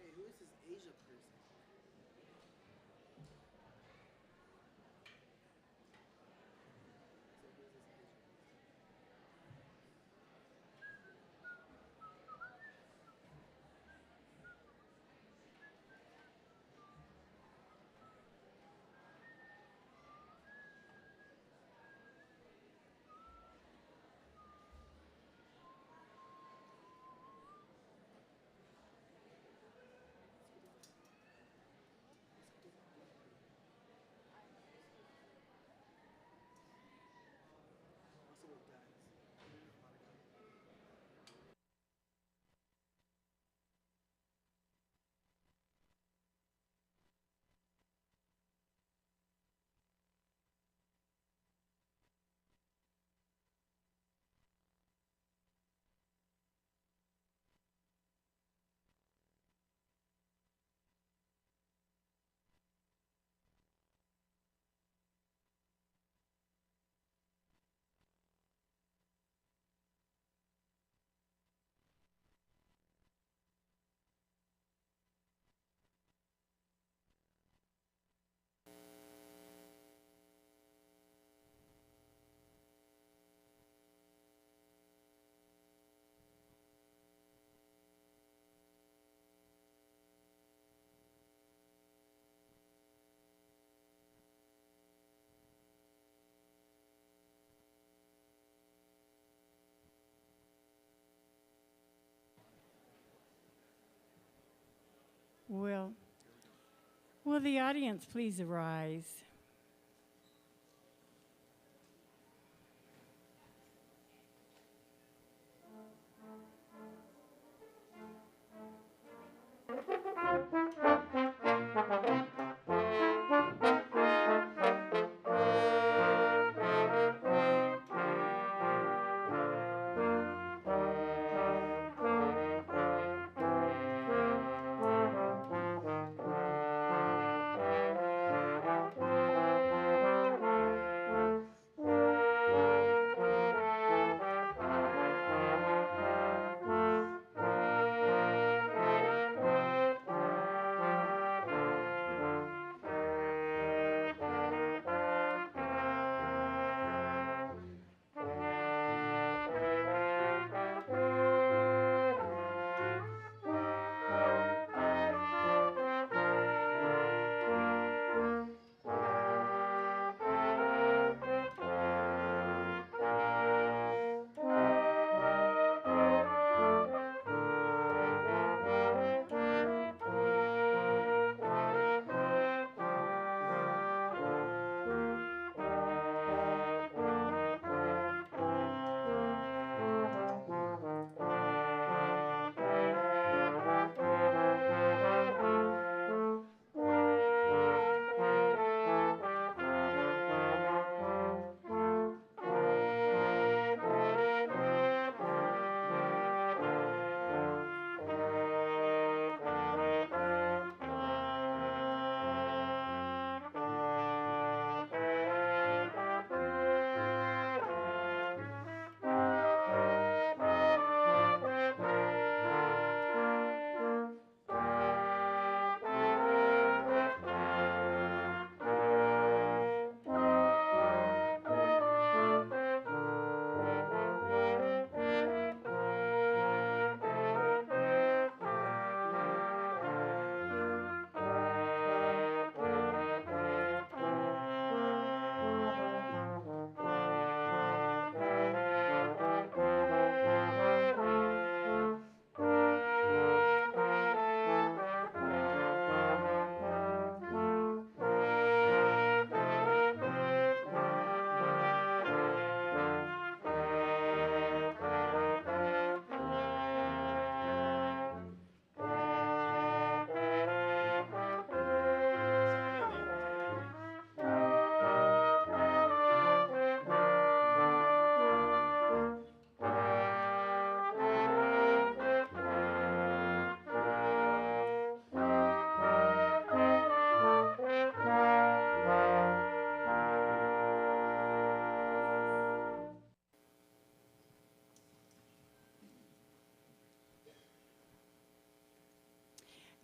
Hey, who is this Asia person? So who is this Asia person? Also with guys. A lot of guys. Will, will the audience please arise?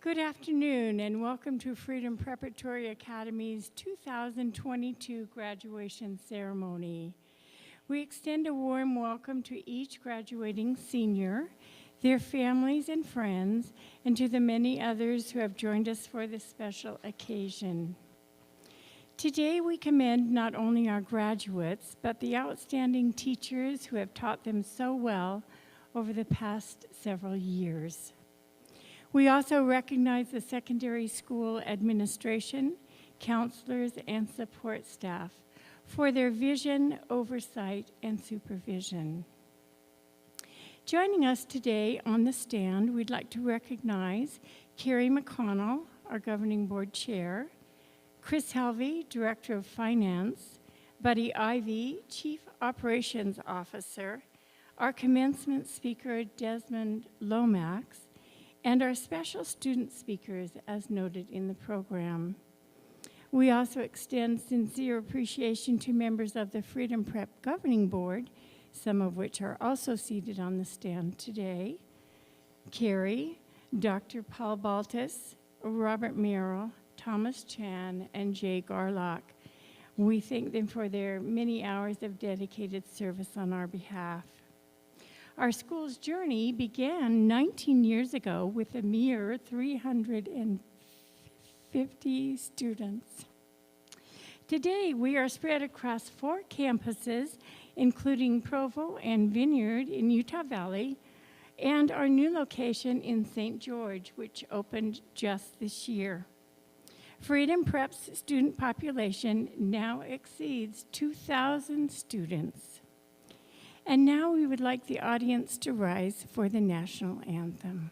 Good afternoon and welcome to Freedom Preparatory Academy's 2022 graduation ceremony. We extend a warm welcome to each graduating senior, their families and friends, and to the many others who have joined us for this special occasion. Today we commend not only our graduates, but the outstanding teachers who have taught them so well over the past several years. We also recognize the secondary school administration, counselors, and support staff for their vision, oversight, and supervision. Joining us today on the stand, we'd like to recognize Carrie McConnell, our Governing Board Chair, Chris Helvey, Director of Finance, Buddy Ivy, Chief Operations Officer, our commencement speaker, Desmond Lomax, and our special student speakers, as noted in the program. We also extend sincere appreciation to members of the Freedom Prep Governing Board, some of which are also seated on the stand today. Carrie, Dr. Paul Baltus, Robert Merrill, Thomas Chan, and Jay Garlock. We thank them for their many hours of dedicated service on our behalf. Our school's journey began 19 years ago with a mere 350 students. Today, we are spread across 4 campuses, including Provo and Vineyard in Utah Valley, and our new location in St. George, which opened just this year. Freedom Prep's student population now exceeds 2,000 students. And now we would like the audience to rise for the national anthem.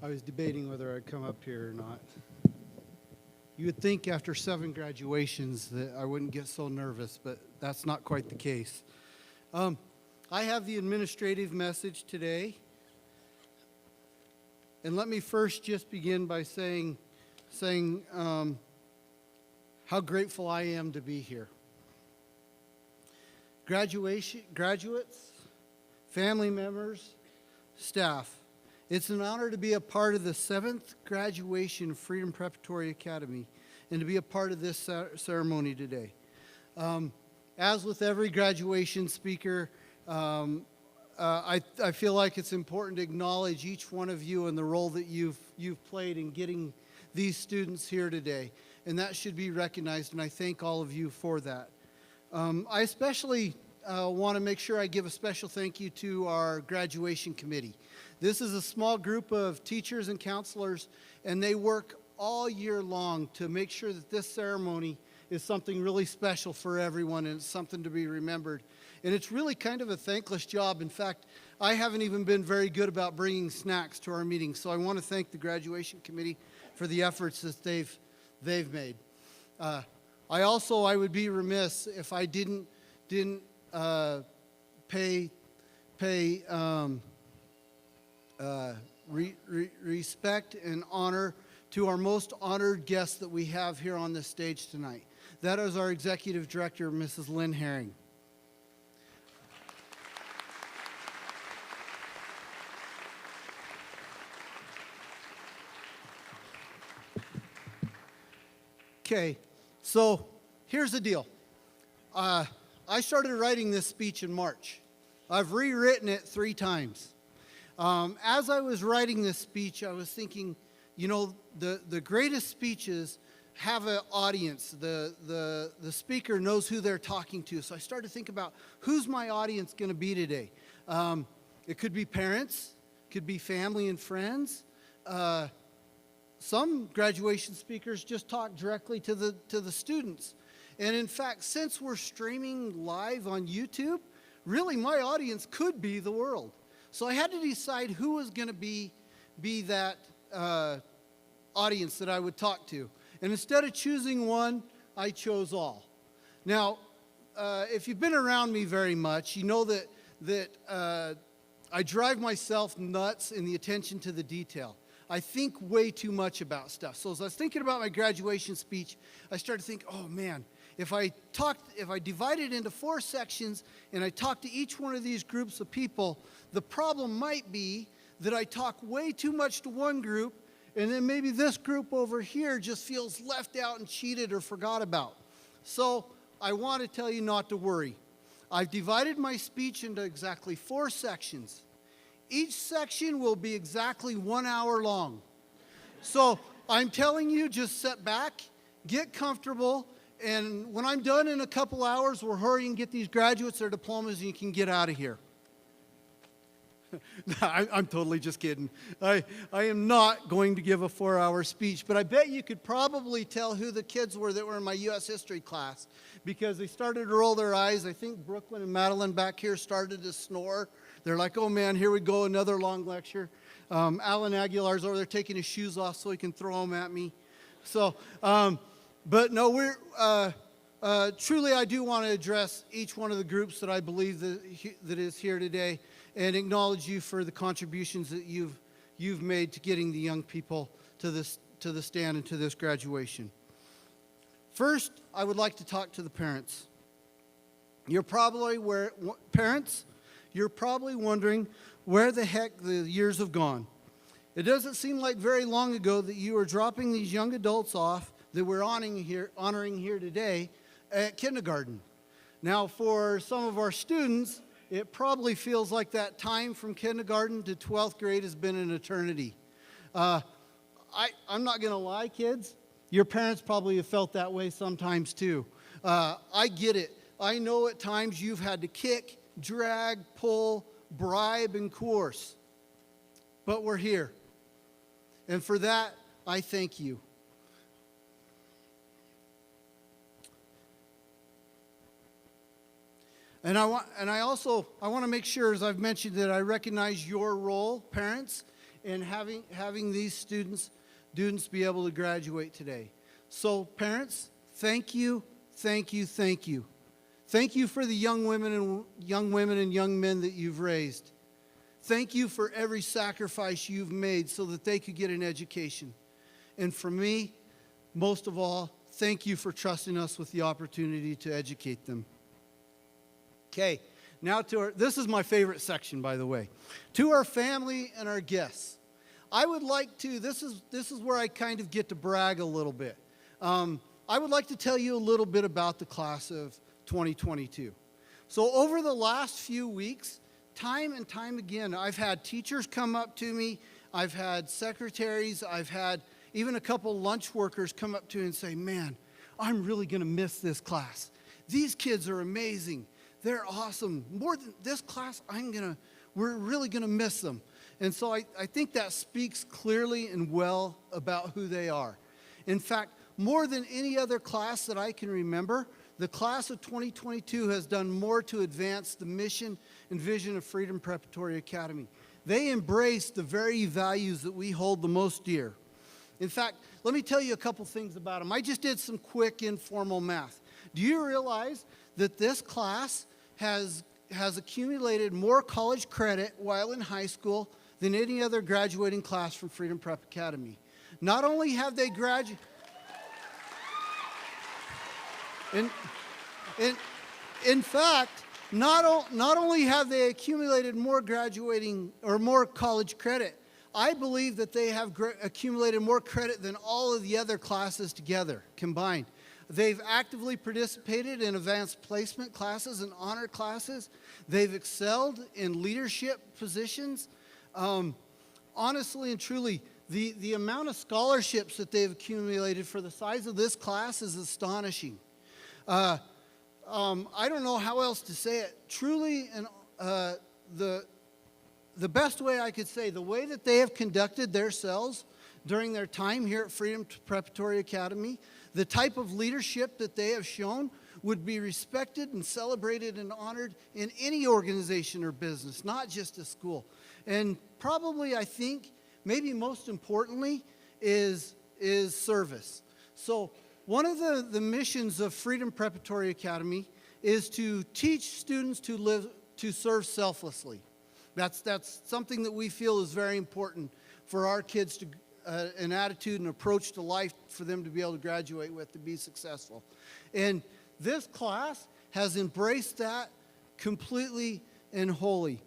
I was debating whether I'd come up here or not. You would think after 7 graduations that I wouldn't get so nervous, but that's not quite the case. I have the administrative message today. And let me first just begin by saying how grateful I am to be here. Graduates, family members, staff, it's an honor to be a part of the 7th graduation Freedom Preparatory Academy and to be a part of this ceremony today. As with every graduation speaker, I feel like it's important to acknowledge each one of you and the role that you've played in getting these students here today, and that should be recognized, and I thank all of you for that. I especially want to make sure I give a special thank you to our graduation committee. This is a small group of teachers and counselors, and they work all year long to make sure that this ceremony is something really special for everyone, and it's something to be remembered. And it's really kind of a thankless job. In fact, I haven't even been very good about bringing snacks to our meetings, so I want to thank the graduation committee for the efforts that they've made. I would be remiss if I didn't pay respect and honor to our most honored guest that we have here on this stage tonight. That is our executive director, Mrs. Lynn Herring. Okay, so here's the deal. I started writing this speech in March. I've rewritten it 3 times. As I was writing this speech, I was thinking, you know, the greatest speeches have an audience. The speaker knows who they're talking to. So I started to think about who's my audience going to be today. It could be parents, could be family and friends. Some graduation speakers just talk directly to the students. And in fact, since we're streaming live on YouTube, really my audience could be the world. So I had to decide who was going to be that audience that I would talk to. And instead of choosing one, I chose all. Now, if you've been around me very much, you know that I drive myself nuts in the attention to the detail. I think way too much about stuff. So as I was thinking about my graduation speech, I started to think, oh man, if I divided into 4 sections and I talked to each one of these groups of people, the problem might be that I talk way too much to one group, and then maybe this group over here just feels left out and cheated or forgot about. So I want to tell you not to worry. I've divided my speech into exactly 4 sections. Each section will be exactly 1 hour long. So I'm telling you, just sit back, get comfortable, and when I'm done in a couple hours, we'll hurry and get these graduates their diplomas and you can get out of here. I'm totally just kidding. I am not going to give a 4-hour speech, but I bet you could probably tell who the kids were that were in my U.S. history class because they started to roll their eyes. I think Brooklyn and Madeline back here started to snore. They're like, oh man, here we go, another long lecture. Alan Aguilar's over there taking his shoes off so he can throw them at me. So, but no, truly I do want to address each one of the groups that I believe that is here today and acknowledge you for the contributions that you've made to getting the young people to the stand and to this graduation. First, I would like to talk to the parents. Parents, you're probably wondering where the heck the years have gone. It doesn't seem like very long ago that you were dropping these young adults off that we're honoring here today at kindergarten. Now, for some of our students, it probably feels like that time from kindergarten to 12th grade has been an eternity. I'm not going to lie, kids. Your parents probably have felt that way sometimes too. I get it. I know at times you've had to kick, drag, pull, bribe, and coerce. But we're here. And for that, I thank you. And I want to make sure, as I've mentioned, that I recognize your role, parents, in having these students be able to graduate today. So parents, thank you, thank you, thank you. Thank you for the young women and young men that you've raised. Thank you for every sacrifice you've made so that they could get an education. And for me, most of all, thank you for trusting us with the opportunity to educate them. Okay, now this is my favorite section, by the way. To our family and our guests. I would like to, this is where I kind of get to brag a little bit. I would like to tell you a little bit about the class of 2022. So over the last few weeks, time and time again, I've had teachers come up to me, I've had secretaries, I've had even a couple lunch workers come up to me and say, man, I'm really going to miss this class. These kids are amazing. They're awesome. More than this class, we're really going to miss them. And so I think that speaks clearly and well about who they are. In fact, more than any other class that I can remember, the class of 2022 has done more to advance the mission and vision of Freedom Preparatory Academy. They embrace the very values that we hold the most dear. In fact, let me tell you a couple things about them. I just did some quick informal math. Do you realize that this class has accumulated more college credit while in high school than any other graduating class from Freedom Prep Academy? Not only have they graduated... In fact, not only have they accumulated more graduating or more college credit, I believe that they have accumulated more credit than all of the other classes together, combined. They've actively participated in advanced placement classes and honor classes. They've excelled in leadership positions. Honestly and truly, the amount of scholarships that they've accumulated for the size of this class is astonishing. I don't know how else to say it. Truly, and the best way I could say, the way that they have conducted themselves during their time here at Freedom Preparatory Academy, the type of leadership that they have shown would be respected and celebrated and honored in any organization or business, not just a school. And probably, I think, maybe most importantly, is service. So one of the missions of Freedom Preparatory Academy is to teach students to serve selflessly. That's something that we feel is very important for our kids to an attitude and approach to life for them to be able to graduate with, to be successful. And this class has embraced that completely and wholly.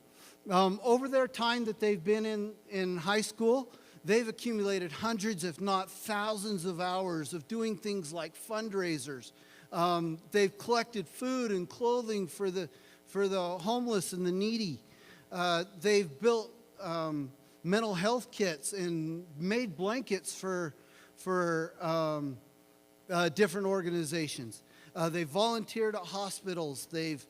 Over their time that they've been in high school, they've accumulated hundreds, if not thousands of hours of doing things like fundraisers. They've collected food and clothing for the homeless and the needy. They've built mental health kits and made blankets for different organizations. They've volunteered at hospitals. They've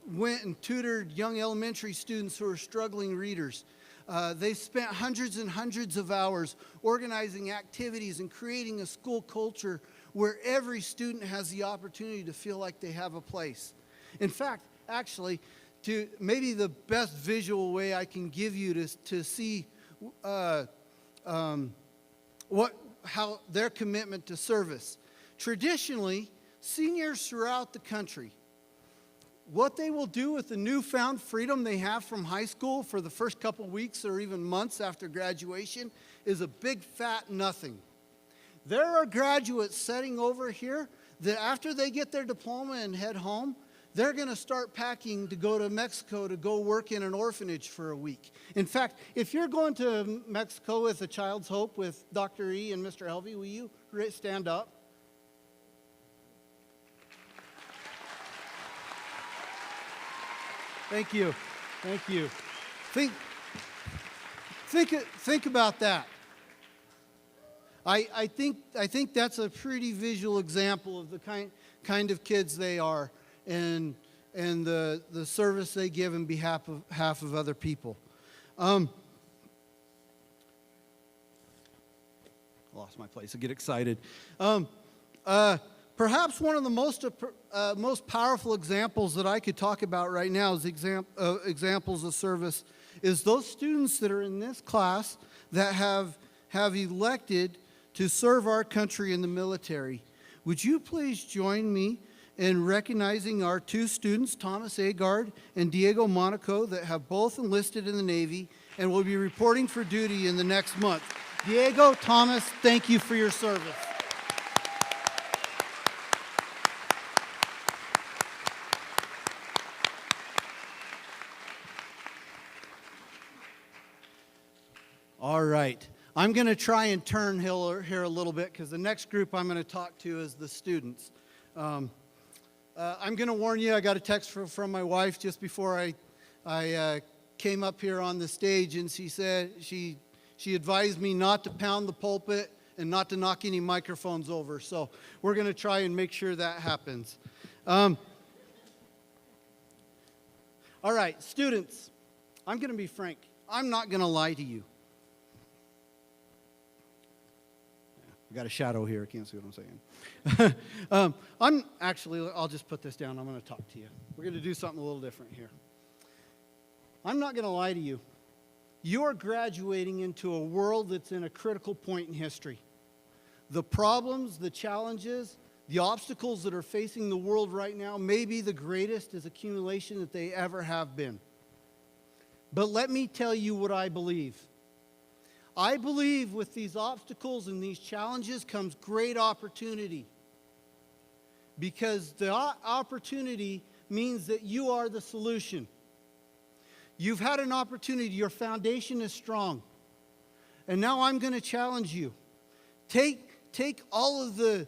went and tutored young elementary students who are struggling readers. They've spent hundreds and hundreds of hours organizing activities and creating a school culture where every student has the opportunity to feel like they have a place. In fact, actually, maybe the best visual way I can give you to see how their commitment to service. Traditionally, seniors throughout the country, what they will do with the newfound freedom they have from high school for the first couple weeks or even months after graduation is a big fat nothing. There are graduates sitting over here that after they get their diploma and head home, they're going to start packing to go to Mexico to go work in an orphanage for a week. In fact, if you're going to Mexico with a Child's Hope with Dr. E and Mr. Helvey, will you stand up? Thank you. Thank you. Think about that. I think that's a pretty visual example of the kind of kids they are, and the service they give in behalf of other people. Lost my place. I get excited. Perhaps one of the most powerful examples that I could talk about right now is examples of service is those students that are in this class that have elected to serve our country in the military. Would you please join me in recognizing our two students, Thomas Agard and Diego Monaco, that have both enlisted in the Navy and will be reporting for duty in the next month. Diego, Thomas, thank you for your service. All right. I'm going to try and turn here a little bit because the next group I'm going to talk to is the students. I'm going to warn you, I got a text from my wife just before I came up here on the stage, and she said she advised me not to pound the pulpit and not to knock any microphones over. So we're going to try and make sure that happens. All right, students, I'm going to be frank. I'm not going to lie to you. I got a shadow here. I can't see what I'm saying. I'll just put this down. I'm going to talk to you. We're going to do something a little different here. I'm not going to lie to you. You're graduating into a world that's in a critical point in history. The problems, the challenges, the obstacles that are facing the world right now may be the greatest as accumulation that they ever have been. But let me tell you what I believe. I believe with these obstacles and these challenges comes great opportunity. Because the opportunity means that you are the solution. You've had an opportunity. Your foundation is strong. And now I'm going to challenge you. Take all of the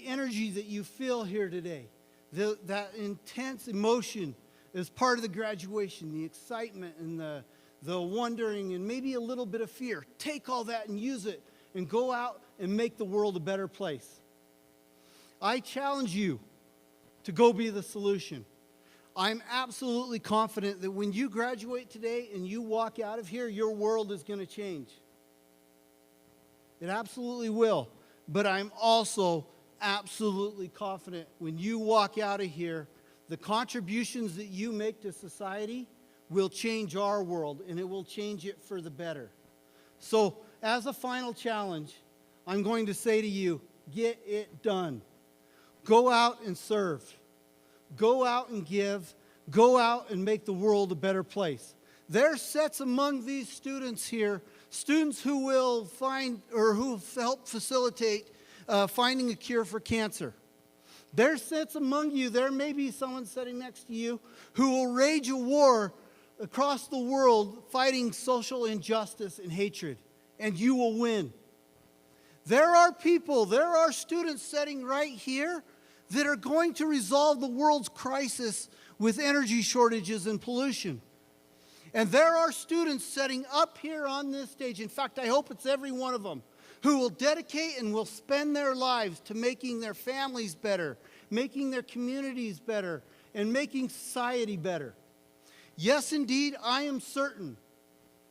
energy that you feel here today, that intense emotion as part of the graduation, the excitement and the wondering and maybe a little bit of fear. Take all that and use it and go out and make the world a better place. I challenge you to go be the solution. I'm absolutely confident that when you graduate today and you walk out of here, your world is going to change. It absolutely will. But I'm also absolutely confident when you walk out of here, the contributions that you make to society will change our world, and it will change it for the better. So, as a final challenge, I'm going to say to you, get it done. Go out and serve. Go out and give. Go out and make the world a better place. There are sets among these students here, students who will find or who help facilitate finding a cure for cancer. There sits among you, there may be someone sitting next to you who will wage a war across the world fighting social injustice and hatred, and you will win. There are people, there are students sitting right here that are going to resolve the world's crisis with energy shortages and pollution. And there are students sitting up here on this stage, in fact, I hope it's every one of them, who will dedicate and will spend their lives to making their families better, making their communities better, and making society better. Yes, indeed, I am certain,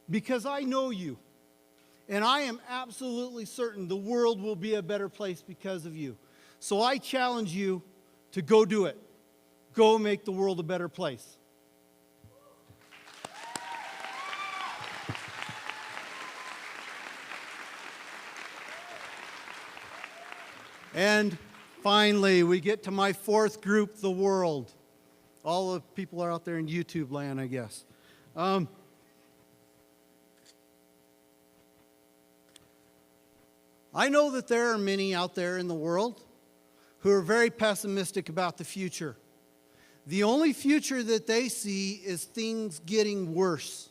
because I know you, and I am absolutely certain the world will be a better place because of you. So I challenge you to go do it. Go make the world a better place. And finally, we get to my fourth group, the world. All the people are out there in YouTube land, I guess. I know that there are many out there in the world who are very pessimistic about the future. The only future that they see is things getting worse.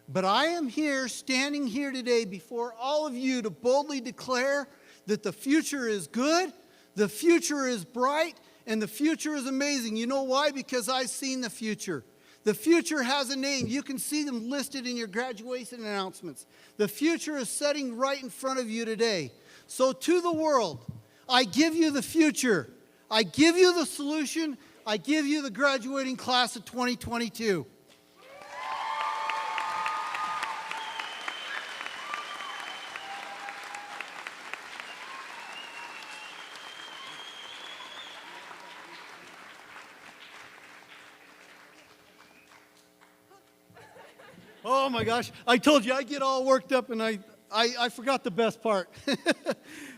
But I am here, standing here today before all of you to boldly declare that the future is good, the future is bright, and the future is amazing. You know why? Because I've seen the future. The future has a name. You can see them listed in your graduation announcements. The future is sitting right in front of you today. So to the world, I give you the future. I give you the solution. I give you the graduating class of 2022. Oh my gosh, I told you I get all worked up and I I forgot the best part.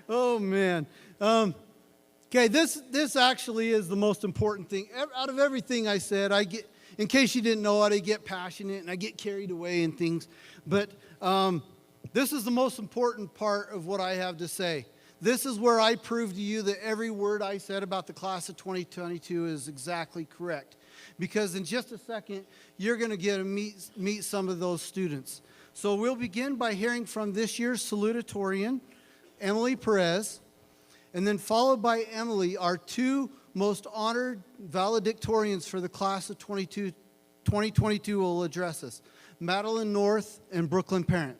Oh, man. Okay, this actually is the most important thing. Out of everything I said, in case you didn't know it, I get passionate and I get carried away and things. But this is the most important part of what I have to say. This is where I prove to you that every word I said about the class of 2022 is exactly correct. Because in just a second, you're going to get to meet some of those students. So we'll begin by hearing from this year's salutatorian, Emily Perez, and then followed by Emily, our two most honored valedictorians for the class of 2022 will address us, Madeline North and Brooklyn Parent.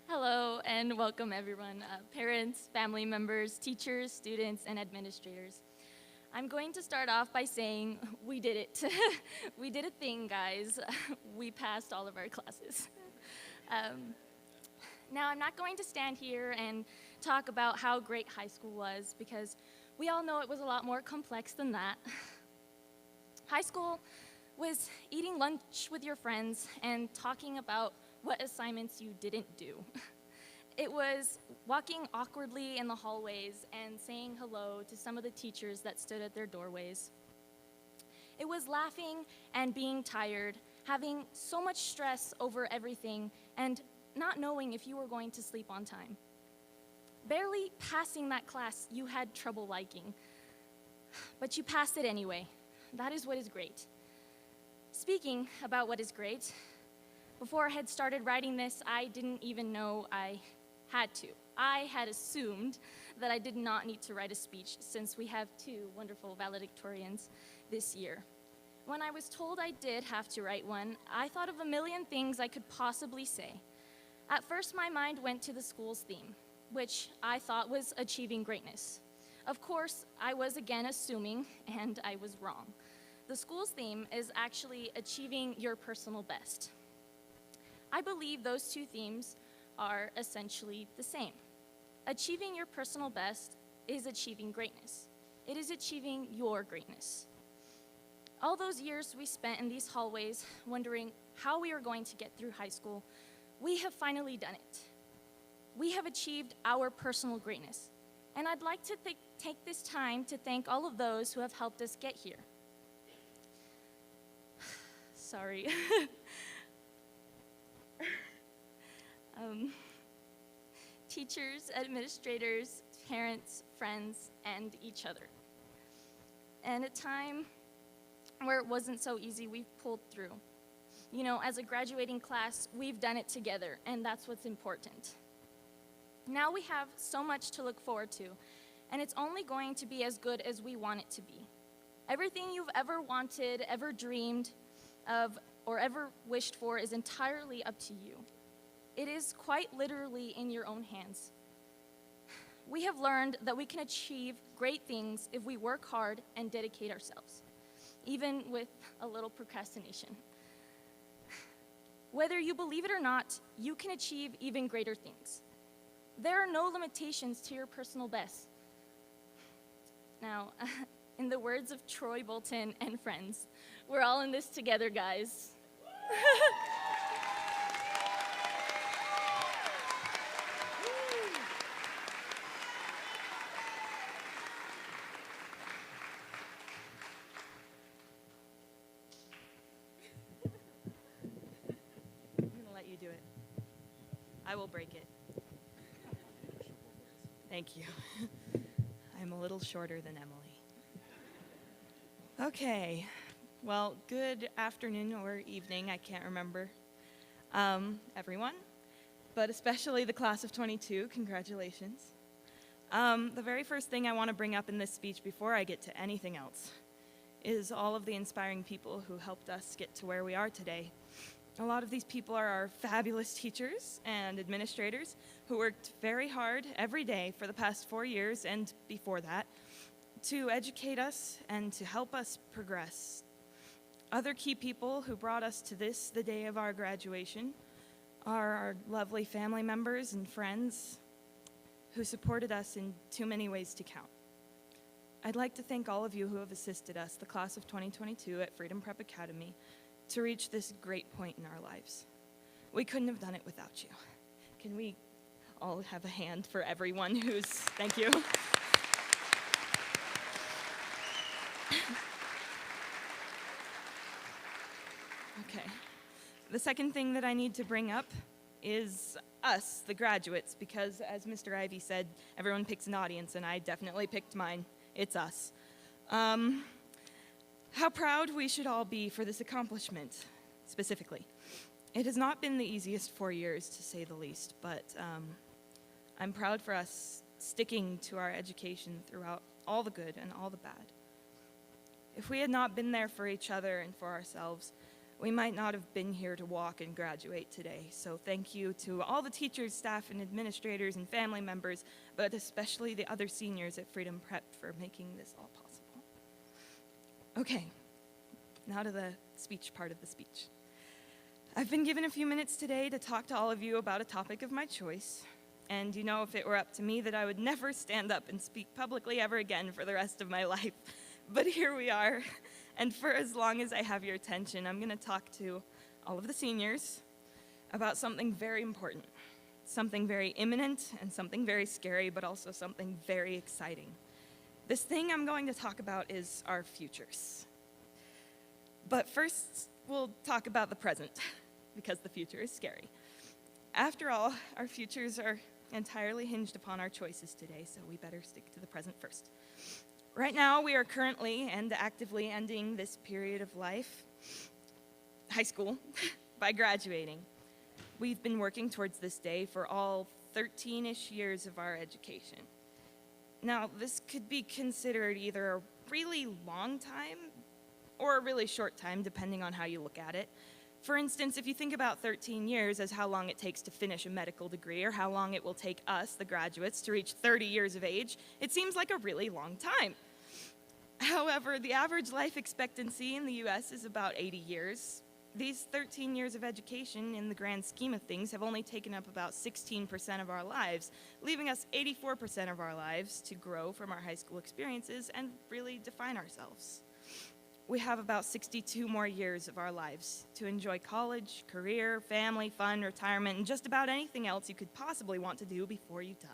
Hello and welcome everyone, parents, family members, teachers, students, and administrators. I'm going to start off by saying we did it. We did a thing, guys. We passed all of our classes. Now, I'm not going to stand here and talk about how great high school was because we all know it was a lot more complex than that. High school was eating lunch with your friends and talking about what assignments you didn't do. It was walking awkwardly in the hallways and saying hello to some of the teachers that stood at their doorways. It was laughing and being tired, having so much stress over everything, and not knowing if you were going to sleep on time. Barely passing that class you had trouble liking, but you passed it anyway. That is what is great. Speaking about what is great, before I had started writing this, I didn't even know I had to. I had assumed that I did not need to write a speech since we have two wonderful valedictorians this year. When I was told I did have to write one, I thought of a million things I could possibly say. At first, my mind went to the school's theme, which I thought was achieving greatness. Of course, I was again assuming, and I was wrong. The school's theme is actually achieving your personal best. I believe those two themes are essentially the same. Achieving your personal best is achieving greatness. It is achieving your greatness. All those years we spent in these hallways wondering how we are going to get through high school, we have finally done it. We have achieved our personal greatness. And I'd like to take this time to thank all of those who have helped us get here. Sorry. Teachers, administrators, parents, friends, and each other. And a time where it wasn't so easy, we've pulled through. You know, as a graduating class, we've done it together, and that's what's important. Now we have so much to look forward to, and it's only going to be as good as we want it to be. Everything you've ever wanted, ever dreamed of, or ever wished for is entirely up to you. It is quite literally in your own hands. We have learned that we can achieve great things if we work hard and dedicate ourselves, even with a little procrastination. Whether you believe it or not, you can achieve even greater things. There are no limitations to your personal best. Now, in the words of Troy Bolton and friends, we're all in this together, guys. Do it. I will break it. Thank you. I'm a little shorter than Emily. Okay. Well, good afternoon or evening, I can't remember, everyone, but especially the class of 22, congratulations. The very first thing I want to bring up in this speech before I get to anything else is all of the inspiring people who helped us get to where we are today. A lot of these people are our fabulous teachers and administrators who worked very hard every day for the past 4 years and before that to educate us and to help us progress. Other key people who brought us to this, the day of our graduation, are our lovely family members and friends who supported us in too many ways to count. I'd like to thank all of you who have assisted us, the class of 2022 at Freedom Prep Academy, to reach this great point in our lives. We couldn't have done it without you. Can we all have a hand for everyone who's, thank you. Okay. The second thing that I need to bring up is us, the graduates, because as Mr. Ivy said, everyone picks an audience, and I definitely picked mine. It's us. How proud we should all be for this accomplishment, specifically. It has not been the easiest 4 years, to say the least, but I'm proud for us sticking to our education throughout all the good and all the bad. If we had not been there for each other and for ourselves, we might not have been here to walk and graduate today. So thank you to all the teachers, staff, and administrators and family members, but especially the other seniors at Freedom Prep for making this all possible. Okay, now to the speech part of the speech. I've been given a few minutes today to talk to all of you about a topic of my choice. And you know, if it were up to me, that I would never stand up and speak publicly ever again for the rest of my life. But here we are. And for as long as I have your attention, I'm going to talk to all of the seniors about something very important, something very imminent, and something very scary, but also something very exciting. This thing I'm going to talk about is our futures. But first, we'll talk about the present, because the future is scary. After all, our futures are entirely hinged upon our choices today, so we better stick to the present first. Right now, we are currently and actively ending this period of life, high school, by graduating. We've been working towards this day for all 13-ish years of our education. Now, this could be considered either a really long time or a really short time, depending on how you look at it. For instance, if you think about 13 years as how long it takes to finish a medical degree, or how long it will take us, the graduates, to reach 30 years of age, it seems like a really long time. However, the average life expectancy in the US is about 80 years. These 13 years of education, in the grand scheme of things, have only taken up about 16% of our lives, leaving us 84% of our lives to grow from our high school experiences and really define ourselves. We have about 62 more years of our lives to enjoy college, career, family, fun, retirement, and just about anything else you could possibly want to do before you die.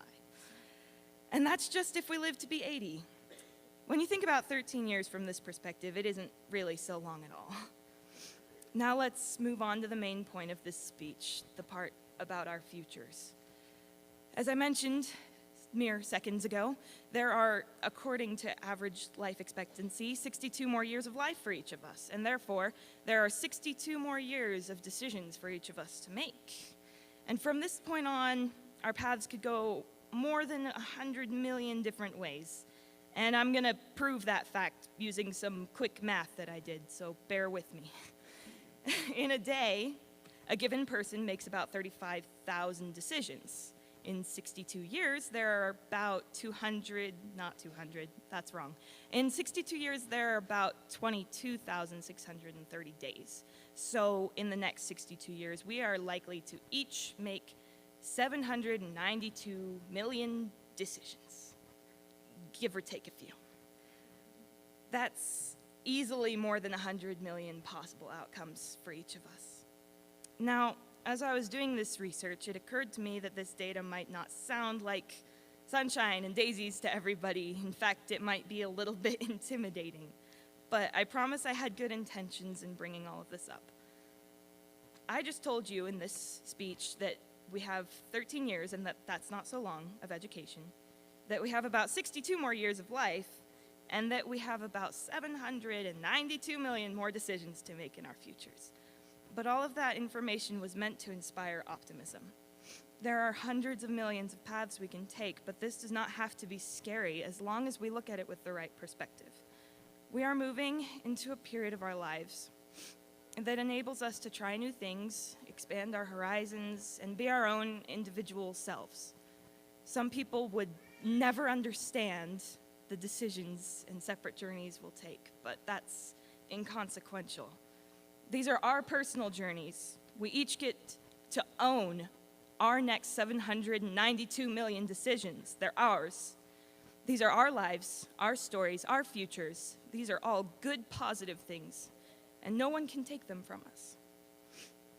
And that's just if we live to be 80. When you think about 13 years from this perspective, it isn't really so long at all. Now let's move on to the main point of this speech, the part about our futures. As I mentioned mere seconds ago, there are, according to average life expectancy, 62 more years of life for each of us, and therefore, there are 62 more years of decisions for each of us to make. And from this point on, our paths could go more than 100 million different ways. And I'm gonna prove that fact using some quick math that I did, so bear with me. In a day, a given person makes about 35,000 decisions. In 62 years, there are about 200, not 200, that's wrong. In 62 years, there are about 22,630 days. So in the next 62 years, we are likely to each make 792 million decisions, give or take a few. That's easily more than 100 million possible outcomes for each of us. Now, as I was doing this research, it occurred to me that this data might not sound like sunshine and daisies to everybody. In fact, it might be a little bit intimidating. But I promise I had good intentions in bringing all of this up. I just told you in this speech that we have 13 years, and that's not so long, of education, that we have about 62 more years of life, and that we have about 792 million more decisions to make in our futures. But all of that information was meant to inspire optimism. There are hundreds of millions of paths we can take, but this does not have to be scary as long as we look at it with the right perspective. We are moving into a period of our lives that enables us to try new things, expand our horizons, and be our own individual selves. Some people would never understand the decisions and separate journeys we'll take, but that's inconsequential. These are our personal journeys. We each get to own our next 792 million decisions. They're ours. These are our lives, our stories, our futures. These are all good, positive things, and no one can take them from us.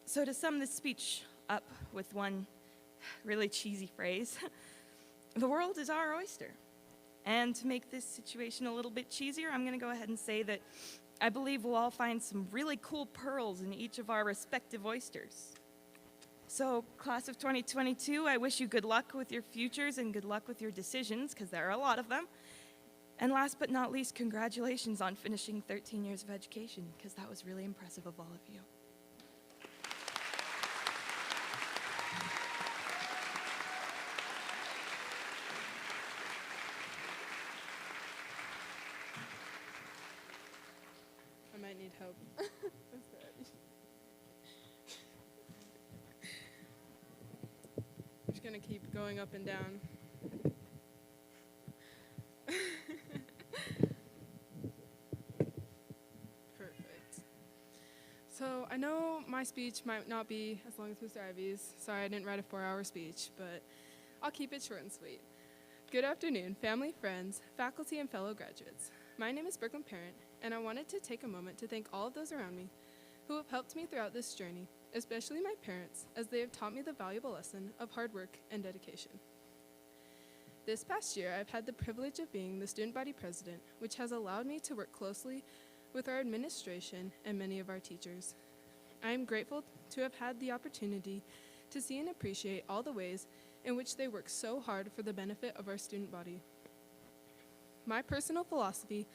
So to sum this speech up with one really cheesy phrase, the world is our oyster. And to make this situation a little bit cheesier, I'm going to go ahead and say that I believe we'll all find some really cool pearls in each of our respective oysters. So, class of 2022, I wish you good luck with your futures and good luck with your decisions, because there are a lot of them. And last but not least, congratulations on finishing 13 years of education, because that was really impressive of all of you. I might need help. I'm just gonna keep going up and down. Perfect. So I know my speech might not be as long as Mr. Ivy's. Sorry I didn't write a 4-hour speech, but I'll keep it short and sweet. Good afternoon, family, friends, faculty, and fellow graduates. My name is Brooklyn Parent, and I wanted to take a moment to thank all of those around me who have helped me throughout this journey, especially my parents, as they have taught me the valuable lesson of hard work and dedication. This past year, I've had the privilege of being the student body president, which has allowed me to work closely with our administration and many of our teachers. I am grateful to have had the opportunity to see and appreciate all the ways in which they work so hard for the benefit of our student body. My personal philosophy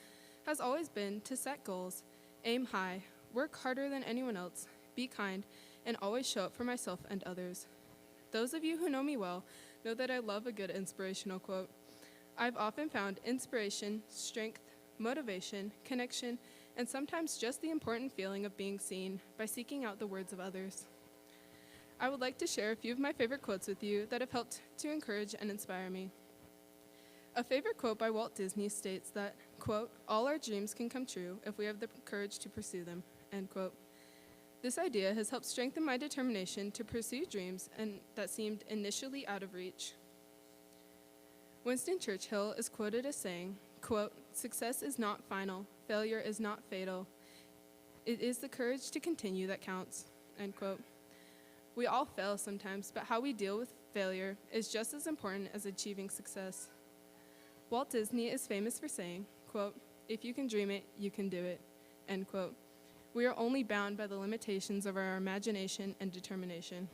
has always been to set goals, aim high, work harder than anyone else, be kind, and always show up for myself and others. Those of you who know me well know that I love a good inspirational quote. I've often found inspiration, strength, motivation, connection, and sometimes just the important feeling of being seen by seeking out the words of others. I would like to share a few of my favorite quotes with you that have helped to encourage and inspire me. A favorite quote by Walt Disney states that, quote, "All our dreams can come true if we have the courage to pursue them," end quote. This idea has helped strengthen my determination to pursue dreams that seemed initially out of reach. Winston Churchill is quoted as saying, quote, "Success is not final, failure is not fatal. It is the courage to continue that counts," end quote. We all fail sometimes, but how we deal with failure is just as important as achieving success. Walt Disney is famous for saying, quote, "If you can dream it, you can do it," end quote. We are only bound by the limitations of our imagination and determination.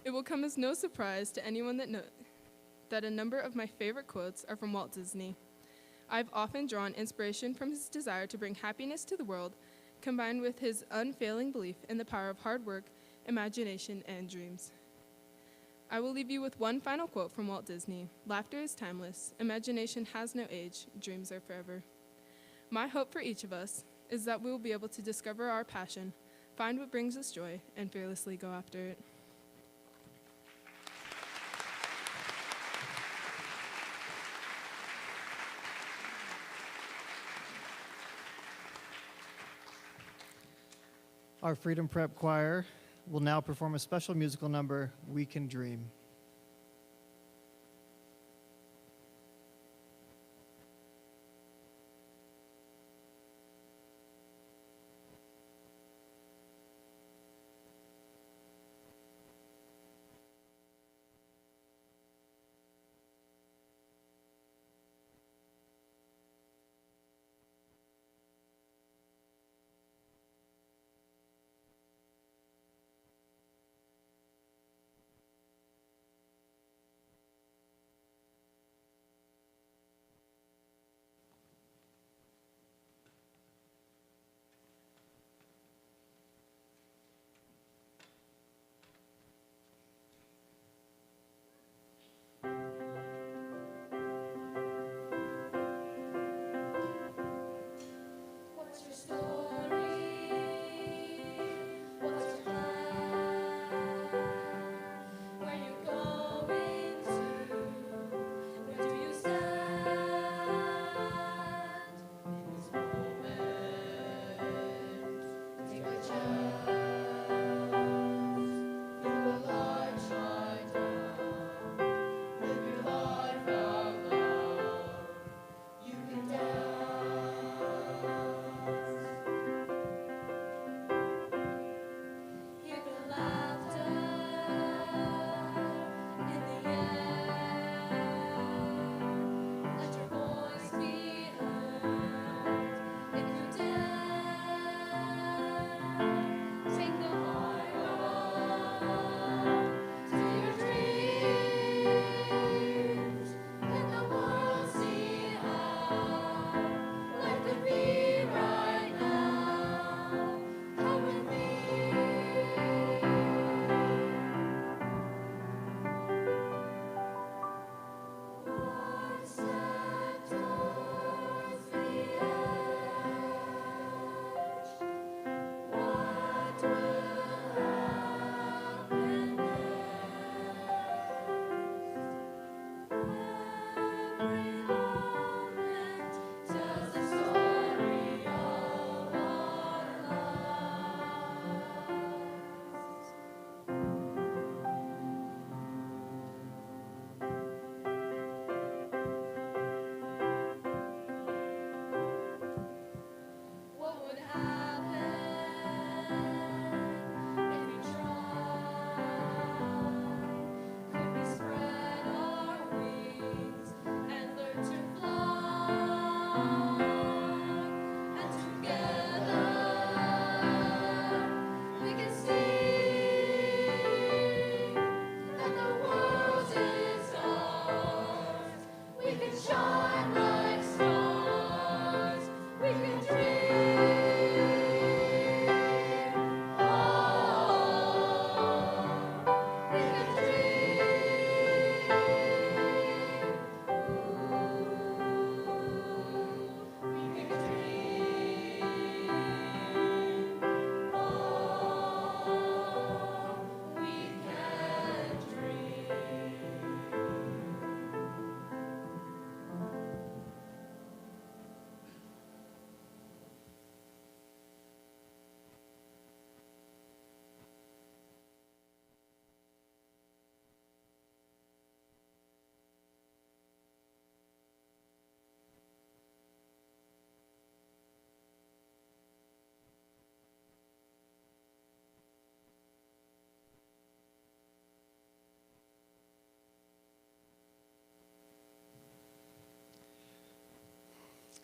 It will come as no surprise to anyone that a number of my favorite quotes are from Walt Disney. I've often drawn inspiration from his desire to bring happiness to the world, combined with his unfailing belief in the power of hard work, imagination, and dreams. I will leave you with one final quote from Walt Disney. "Laughter is timeless. Imagination has no age. Dreams are forever." My hope for each of us is that we will be able to discover our passion, find what brings us joy, and fearlessly go after it. Our Freedom Prep Choir will now perform a special musical number, "We Can Dream."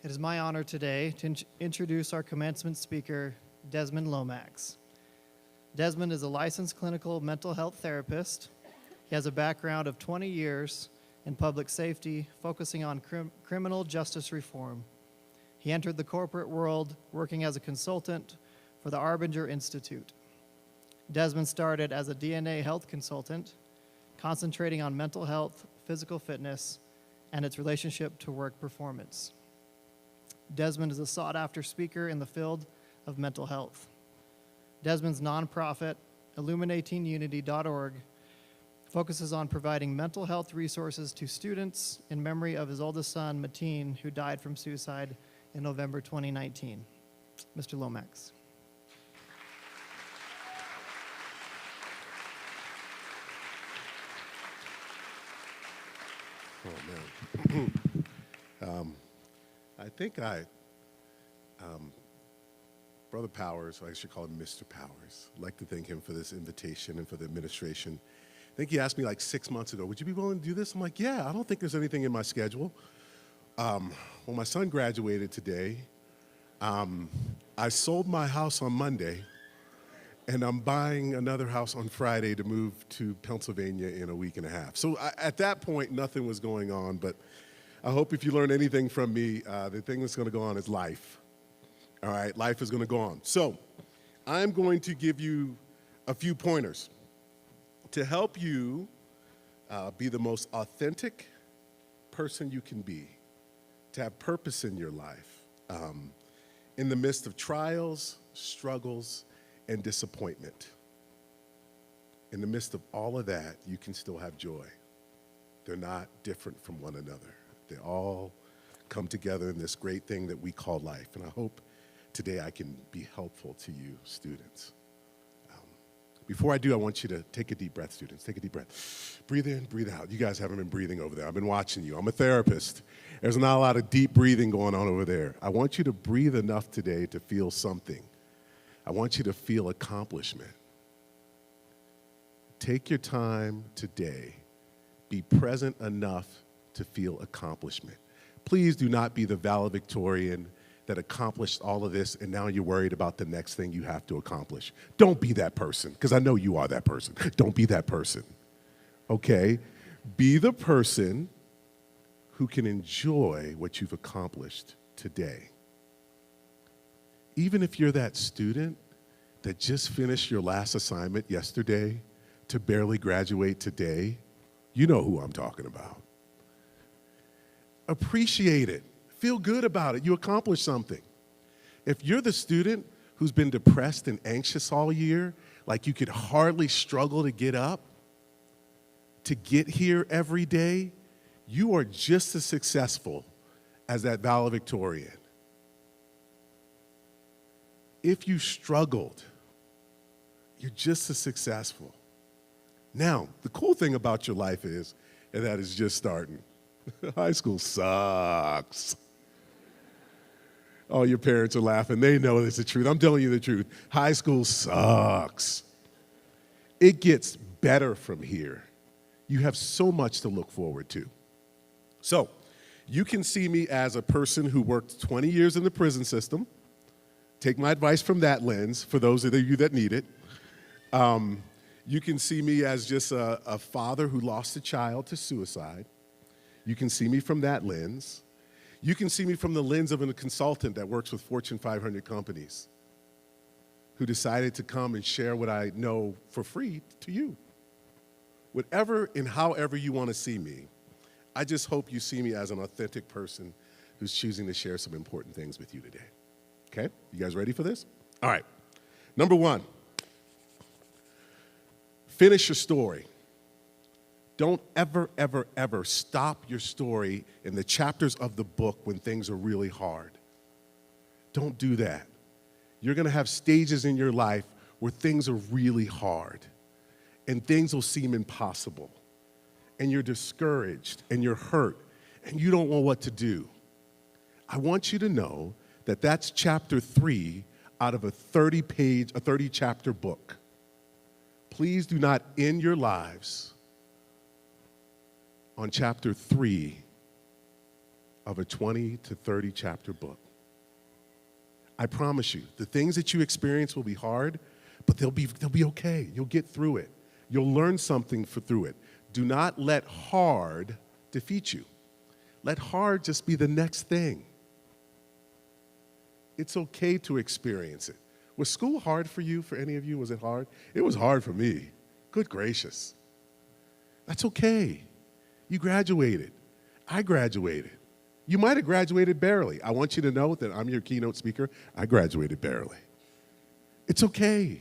It is my honor today to introduce our commencement speaker, Desmond Lomax. Desmond is a licensed clinical mental health therapist. He has a background of 20 years in public safety, focusing on criminal justice reform. He entered the corporate world working as a consultant for the Arbinger Institute. Desmond started as a DNA health consultant, concentrating on mental health, physical fitness, and its relationship to work performance. Desmond is a sought-after speaker in the field of mental health. Desmond's nonprofit, illuminatingunity.org, focuses on providing mental health resources to students in memory of his oldest son, Mateen, who died from suicide in November 2019. Mr. Lomax. Oh, man. I think Brother Powers, I should call him Mr. Powers, I'd like to thank him for this invitation and for the administration. I think he asked me like 6 months ago, would you be willing to do this? I'm like, yeah, I don't think there's anything in my schedule. Well, my son graduated today. I sold my house on Monday, and I'm buying another house on Friday to move to Pennsylvania in a week and a half. So at that point, nothing was going on, but I hope if you learn anything from me, the thing that's gonna go on is life. All right, life is gonna go on. So I'm going to give you a few pointers to help you be the most authentic person you can be, to have purpose in your life, in the midst of trials, struggles, and disappointment. In the midst of all of that, you can still have joy. They're not different from one another. They all come together in this great thing that we call life. And I hope today I can be helpful to you, students. Before I do, I want you to take a deep breath, students. Take a deep breath. Breathe in, breathe out. You guys haven't been breathing over there. I've been watching you. I'm a therapist. There's not a lot of deep breathing going on over there. I want you to breathe enough today to feel something. I want you to feel accomplishment. Take your time today. Be present enough to feel accomplishment. Please do not be the valedictorian that accomplished all of this and now you're worried about the next thing you have to accomplish. Don't be that person, because I know you are that person. Don't be that person, okay? Be the person who can enjoy what you've accomplished today. Even if you're that student that just finished your last assignment yesterday to barely graduate today, you know who I'm talking about. Appreciate it. Feel good about it. You accomplished something. If you're the student who's been depressed and anxious all year, like you could hardly struggle to get up, to get here every day, you are just as successful as that valedictorian. If you struggled, you're just as successful. Now, the cool thing about your life is, and that is just starting. High school sucks. Oh, your parents are laughing. They know it's the truth. I'm telling you the truth. High school sucks. It gets better from here. You have so much to look forward to. So, you can see me as a person who worked 20 years in the prison system. Take my advice from that lens, for those of you that need it. You can see me as just a father who lost a child to suicide. You can see me from that lens. You can see me from the lens of a consultant that works with Fortune 500 companies who decided to come and share what I know for free to you. Whatever and however you want to see me, I just hope you see me as an authentic person who's choosing to share some important things with you today. Okay? You guys ready for this? All right. Number one, finish your story. Don't ever, ever, ever stop your story in the chapters of the book when things are really hard. Don't do that. You're going to have stages in your life where things are really hard and things will seem impossible and you're discouraged and you're hurt and you don't know what to do. I want you to know that that's chapter 3 out of a 30 chapter book. Please do not end your lives on chapter 3 of a 20 to 30 chapter book. I promise you, the things that you experience will be hard, but they'll be okay. You'll get through it. You'll learn something through it. Do not let hard defeat you. Let hard just be the next thing. It's okay to experience it. Was school hard for you, for any of you? Was it hard? It was hard for me. Good gracious. That's okay. You graduated. I graduated. You might have graduated barely. I want you to know that I'm your keynote speaker. I graduated barely. It's okay.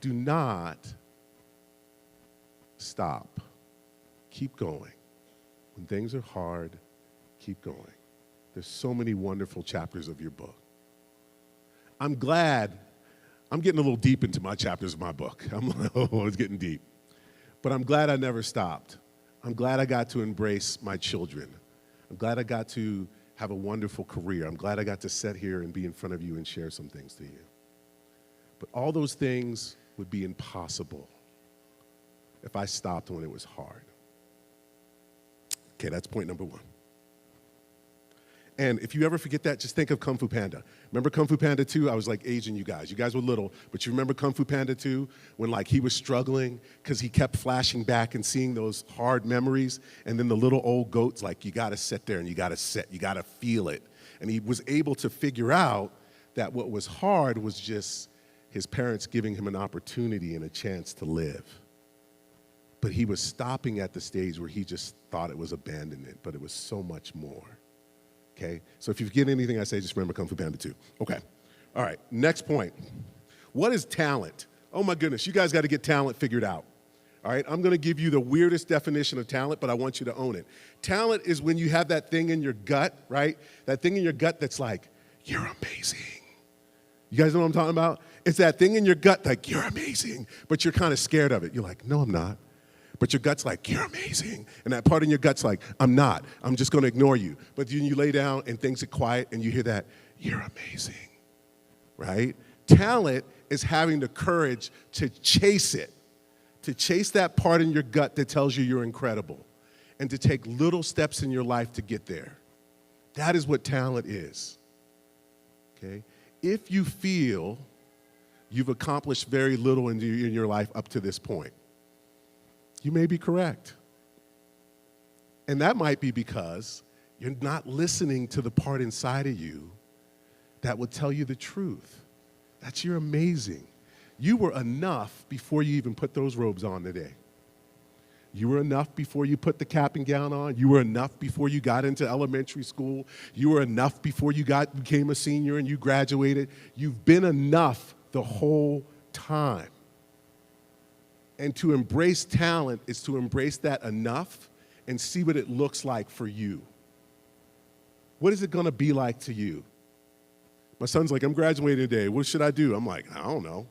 Do not stop. Keep going. When things are hard, keep going. There's so many wonderful chapters of your book. I'm glad, I'm getting a little deep into my chapters of my book. It's getting deep. But I'm glad I never stopped. I'm glad I got to embrace my children. I'm glad I got to have a wonderful career. I'm glad I got to sit here and be in front of you and share some things to you. But all those things would be impossible if I stopped when it was hard. Okay, that's point number one. And if you ever forget that, just think of Kung Fu Panda. Remember Kung Fu Panda 2? I was like aging you guys. You guys were little, but you remember Kung Fu Panda 2 when like he was struggling because he kept flashing back and seeing those hard memories, and then the little old goat's like, you gotta sit there and you gotta feel it. And he was able to figure out that what was hard was just his parents giving him an opportunity and a chance to live. But he was stopping at the stage where he just thought it was abandonment, but it was so much more. Okay? So if you forget anything I say, just remember Kung Fu Panda 2. Okay. All right. Next point. What is talent? Oh my goodness, you guys got to get talent figured out. All right? I'm going to give you the weirdest definition of talent, but I want you to own it. Talent is when you have that thing in your gut, right? That thing in your gut that's like, you're amazing. You guys know what I'm talking about? It's that thing in your gut like, you're amazing, but you're kind of scared of it. You're like, no, I'm not. But your gut's like, you're amazing. And that part in your gut's like, I'm not. I'm just going to ignore you. But then you lay down and things get quiet and you hear that, you're amazing, right? Talent is having the courage to chase it, to chase that part in your gut that tells you you're incredible, and to take little steps in your life to get there. That is what talent is, okay? If you feel you've accomplished very little in your life up to this point, you may be correct. And that might be because you're not listening to the part inside of you that will tell you the truth. That's you're amazing. You were enough before you even put those robes on today. You were enough before you put the cap and gown on. You were enough before you got into elementary school. You were enough before you became a senior and you graduated. You've been enough the whole time. And to embrace talent is to embrace that enough and see what it looks like for you. What is it going to be like to you? My son's like, I'm graduating today. What should I do? I'm like, I don't know.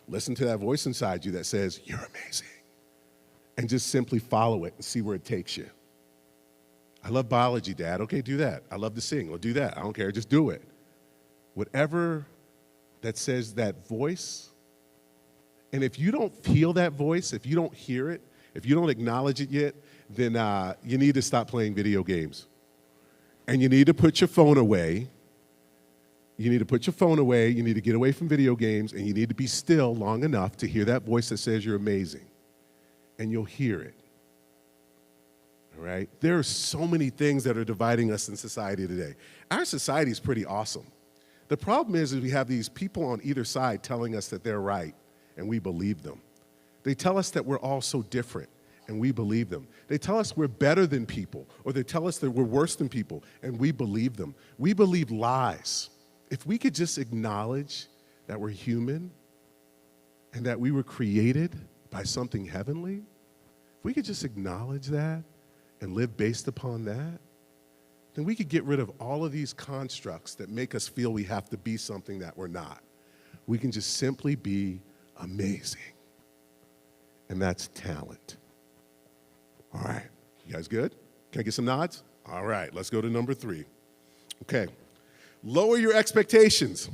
Listen to that voice inside you that says, you're amazing. And just simply follow it and see where it takes you. I love biology, Dad. Okay, do that. I love to sing. Well, do that. I don't care. Just do it. Whatever that says that voice. And if you don't feel that voice, if you don't hear it, if you don't acknowledge it yet, then you need to stop playing video games. And you need to put your phone away. You need to put your phone away. You need to get away from video games. And you need to be still long enough to hear that voice that says you're amazing. And you'll hear it. All right? There are so many things that are dividing us in society today. Our society is pretty awesome. The problem is we have these people on either side telling us that they're right. And we believe them. They tell us that we're all so different, and we believe them. They tell us we're better than people, or they tell us that we're worse than people, and we believe them. We believe lies. If we could just acknowledge that we're human and that we were created by something heavenly, if we could just acknowledge that and live based upon that, then we could get rid of all of these constructs that make us feel we have to be something that we're not. We can just simply be amazing. And that's talent. All right. You guys good? Can I get some nods? All right. Let's go to number 3. Okay. Lower your expectations.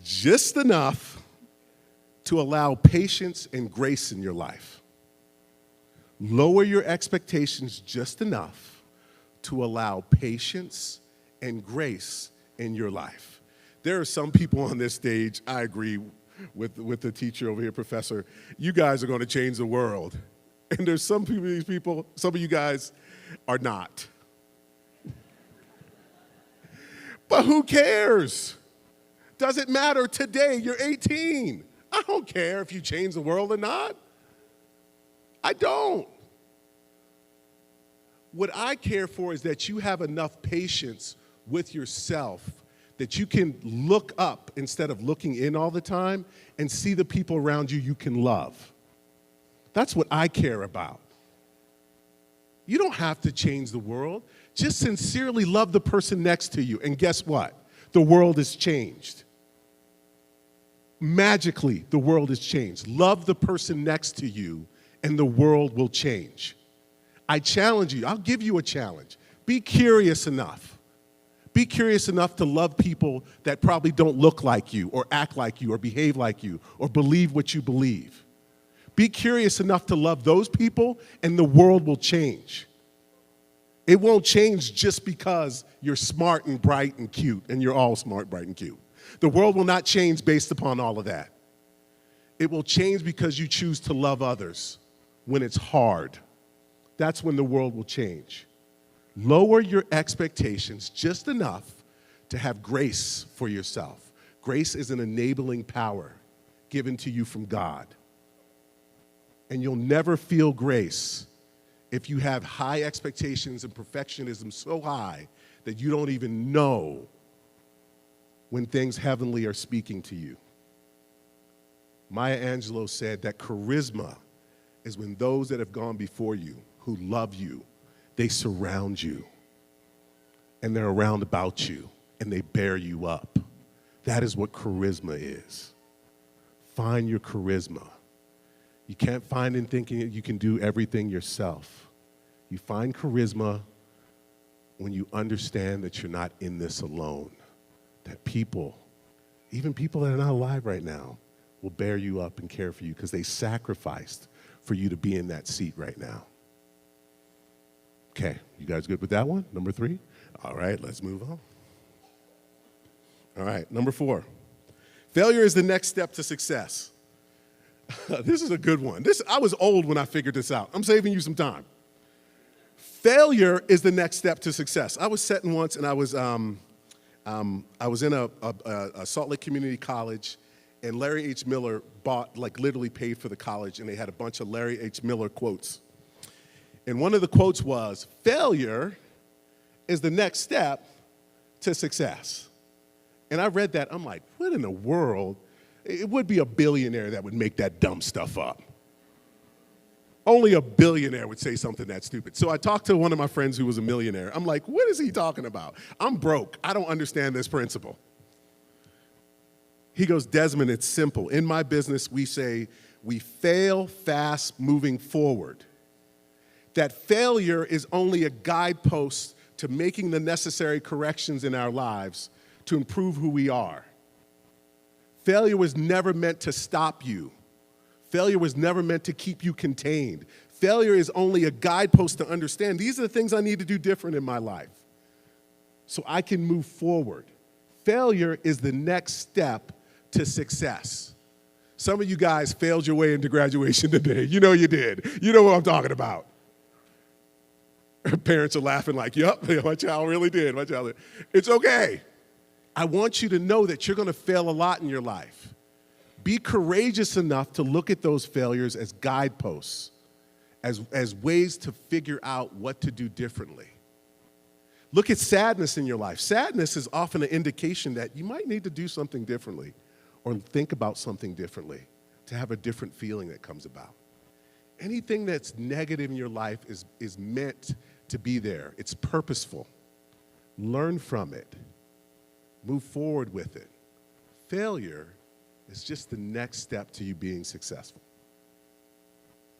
Just enough to allow patience and grace in your life. Lower your expectations just enough to allow patience and grace in your life. There are some people on this stage, I agree with the teacher over here, Professor, you guys are going to change the world. And there's some people, some of you guys are not. But who cares? Does it matter today? You're 18. I don't care if you change the world or not. I don't. What I care for is that you have enough patience with yourself that you can look up instead of looking in all the time and see the people around you can love. That's what I care about. You don't have to change the world. Just sincerely love the person next to you. And guess what? The world has changed. Magically, the world has changed. Love the person next to you, and the world will change. I challenge you. I'll give you a challenge. Be curious enough. Be curious enough to love people that probably don't look like you or act like you or behave like you or believe what you believe. Be curious enough to love those people, and the world will change. It won't change just because you're smart and bright and cute, and you're all smart, bright, and cute. The world will not change based upon all of that. It will change because you choose to love others when it's hard. That's when the world will change. Lower your expectations just enough to have grace for yourself. Grace is an enabling power given to you from God. And you'll never feel grace if you have high expectations and perfectionism so high that you don't even know when things heavenly are speaking to you. Maya Angelou said that charisma is when those that have gone before you, who love you, they surround you, and they're around about you, and they bear you up. That is what charisma is. Find your charisma. You can't find in thinking that you can do everything yourself. You find charisma when you understand that you're not in this alone, that people, even people that are not alive right now, will bear you up and care for you because they sacrificed for you to be in that seat right now. Okay, you guys good with that one? Number 3? All right, let's move on. All right, number 4. Failure is the next step to success. This is a good one. I was old when I figured this out. I'm saving you some time. Failure is the next step to success. I was sitting once, and I was in a Salt Lake Community College, and Larry H. Miller literally paid for the college, and they had a bunch of Larry H. Miller quotes. And one of the quotes was, failure is the next step to success. And I read that, I'm like, what in the world? It would be a billionaire that would make that dumb stuff up. Only a billionaire would say something that stupid. So I talked to one of my friends who was a millionaire. I'm like, what is he talking about? I'm broke. I don't understand this principle. He goes, Desmond, it's simple. In my business, we say we fail fast moving forward. That failure is only a guidepost to making the necessary corrections in our lives to improve who we are. Failure was never meant to stop you. Failure was never meant to keep you contained. Failure is only a guidepost to understand these are the things I need to do different in my life so I can move forward. Failure is the next step to success. Some of you guys failed your way into graduation today. You know you did. You know what I'm talking about. Parents are laughing like, yep, my child really did. My child did. It's okay. I want you to know that you're going to fail a lot in your life. Be courageous enough to look at those failures as guideposts, as ways to figure out what to do differently. Look at sadness in your life. Sadness is often an indication that you might need to do something differently or think about something differently to have a different feeling that comes about. Anything that's negative in your life is meant to be there. It's purposeful. Learn from it. Move forward with it. Failure is just the next step to you being successful.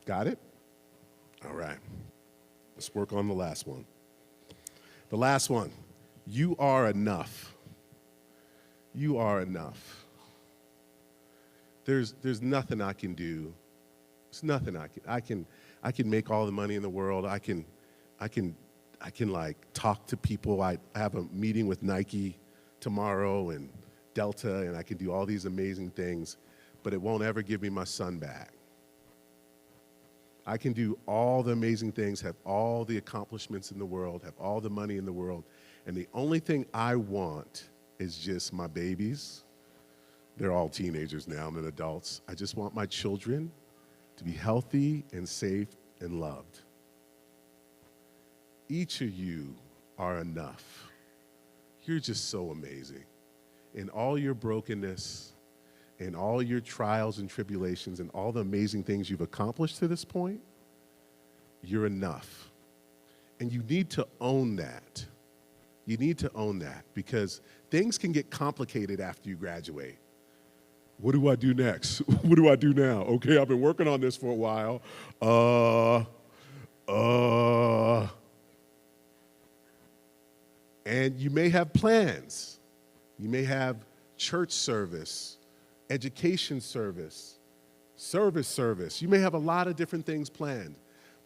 Got it? All right. Let's work on the last one. The last one. You are enough. You are enough. There's nothing I can do. There's nothing I can make all the money in the world. I can like talk to people. I have a meeting with Nike tomorrow and Delta, and I can do all these amazing things, but it won't ever give me my son back. I can do all the amazing things, have all the accomplishments in the world, have all the money in the world, and the only thing I want is just my babies. They're all teenagers now and adults. I just want my children to be healthy and safe and loved. Each of you are enough. You're just so amazing. In all your brokenness, in all your trials and tribulations, and all the amazing things you've accomplished to this point, you're enough. And you need to own that. You need to own that, because things can get complicated after you graduate. What do I do next? What do I do now? Okay, I've been working on this for a while. And you may have plans. You may have church service, education service. You may have a lot of different things planned.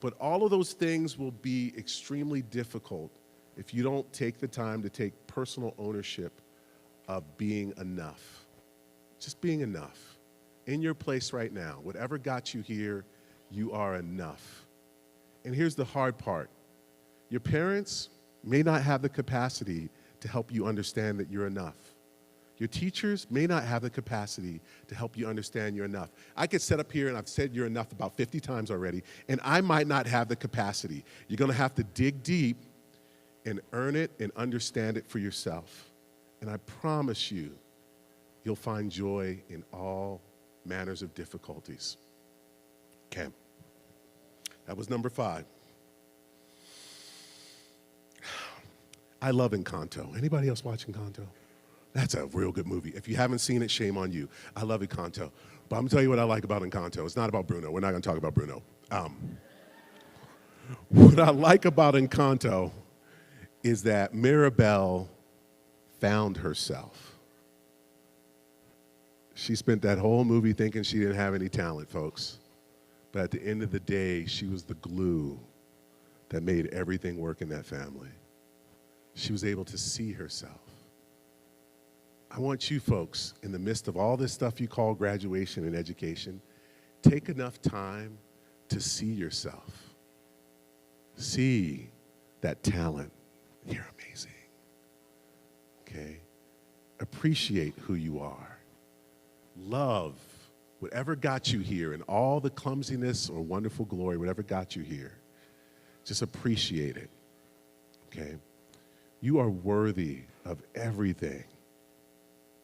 But all of those things will be extremely difficult if you don't take the time to take personal ownership of being enough. Just being enough. In your place right now, whatever got you here, you are enough. And here's the hard part. Your parents may not have the capacity to help you understand that you're enough. Your teachers may not have the capacity to help you understand you're enough. I could sit up here, and I've said you're enough about 50 times already, and I might not have the capacity. You're going to have to dig deep and earn it and understand it for yourself. And I promise you, you'll find joy in all manners of difficulties. Okay. That was number 5. I love Encanto. Anybody else watch Encanto? That's a real good movie. If you haven't seen it, shame on you. I love Encanto. But I'm going to tell you what I like about Encanto. It's not about Bruno. We're not going to talk about Bruno. What I like about Encanto is that Mirabelle found herself. She spent that whole movie thinking she didn't have any talent, folks. But at the end of the day, she was the glue that made everything work in that family. She was able to see herself. I want you folks, in the midst of all this stuff you call graduation and education, take enough time to see yourself. See that talent. You're amazing. Okay? Appreciate who you are. Love whatever got you here, and all the clumsiness or wonderful glory, whatever got you here. Just appreciate it. Okay? You are worthy of everything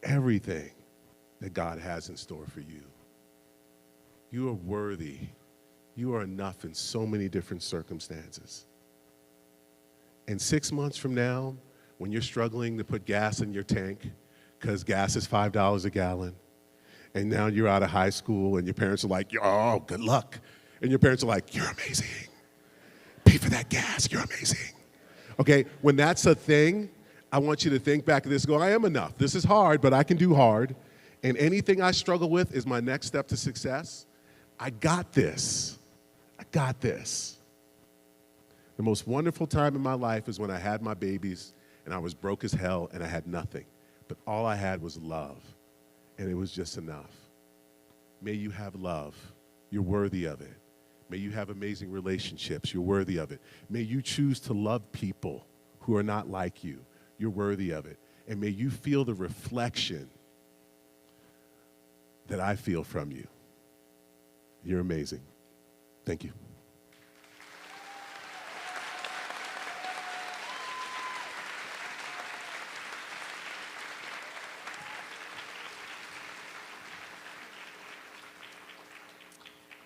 that God has in store for you. You are worthy. You are enough in so many different circumstances. And 6 months from now, when you're struggling to put gas in your tank because gas is $5 a gallon, and now you're out of high school and your parents are like, oh, good luck. And your parents are like, you're amazing. Pay for that gas, you're amazing. Okay, when that's a thing, I want you to think back to this and go, I am enough. This is hard, but I can do hard. And anything I struggle with is my next step to success. I got this. I got this. The most wonderful time in my life is when I had my babies and I was broke as hell and I had nothing. But all I had was love, and it was just enough. May you have love. You're worthy of it. May you have amazing relationships. You're worthy of it. May you choose to love people who are not like you. You're worthy of it. And may you feel the reflection that I feel from you. You're amazing. Thank you.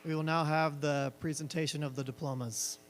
We will now have the presentation of the diplomas.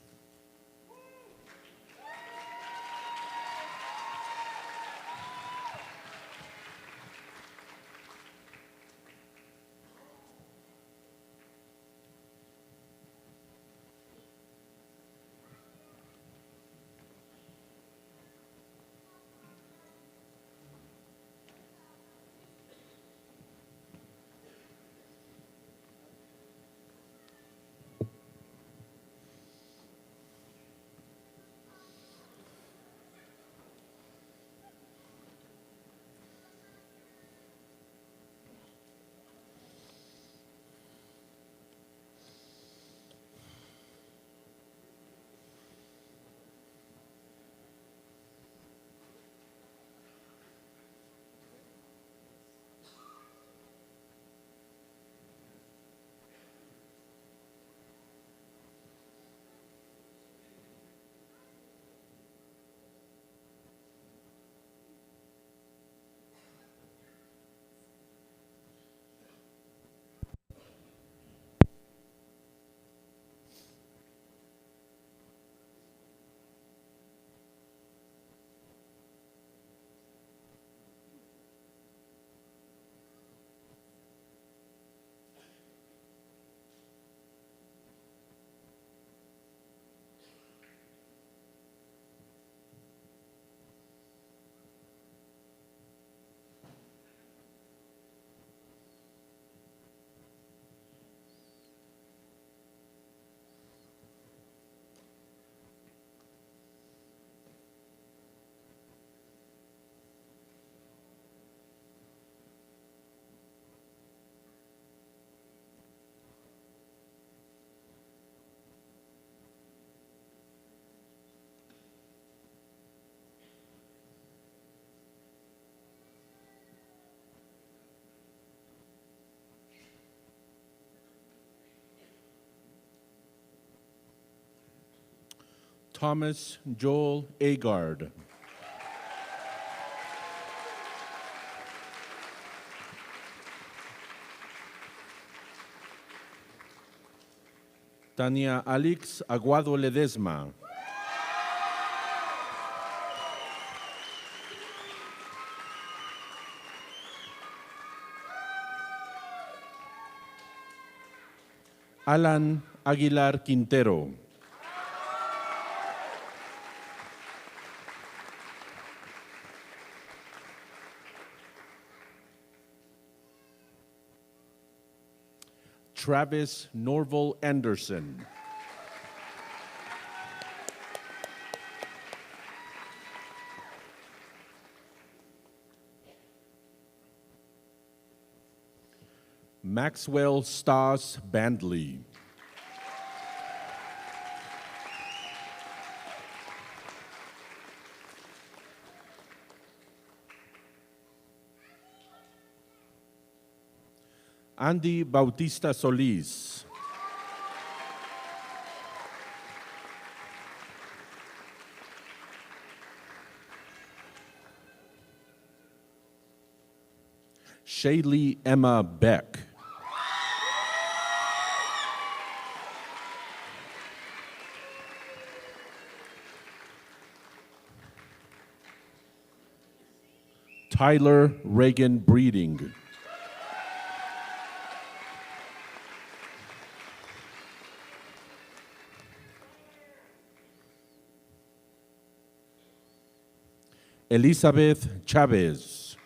Thomas Joel Agard. Tania Alix Aguado Ledesma. Alan Aguilar Quintero. Travis Norval Anderson. Maxwell Stas Bandley. Andy Bautista Solis. Shaylee Emma Beck. Tyler Reagan Breeding. Elizabeth Chavez.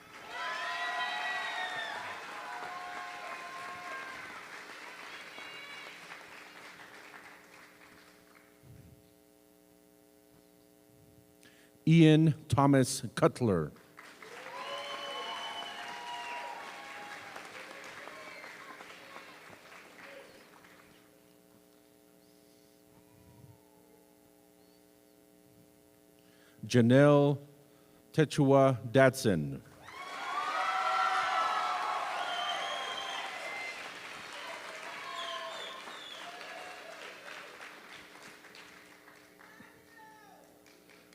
Ian Thomas Cutler. Janelle Techua Datson.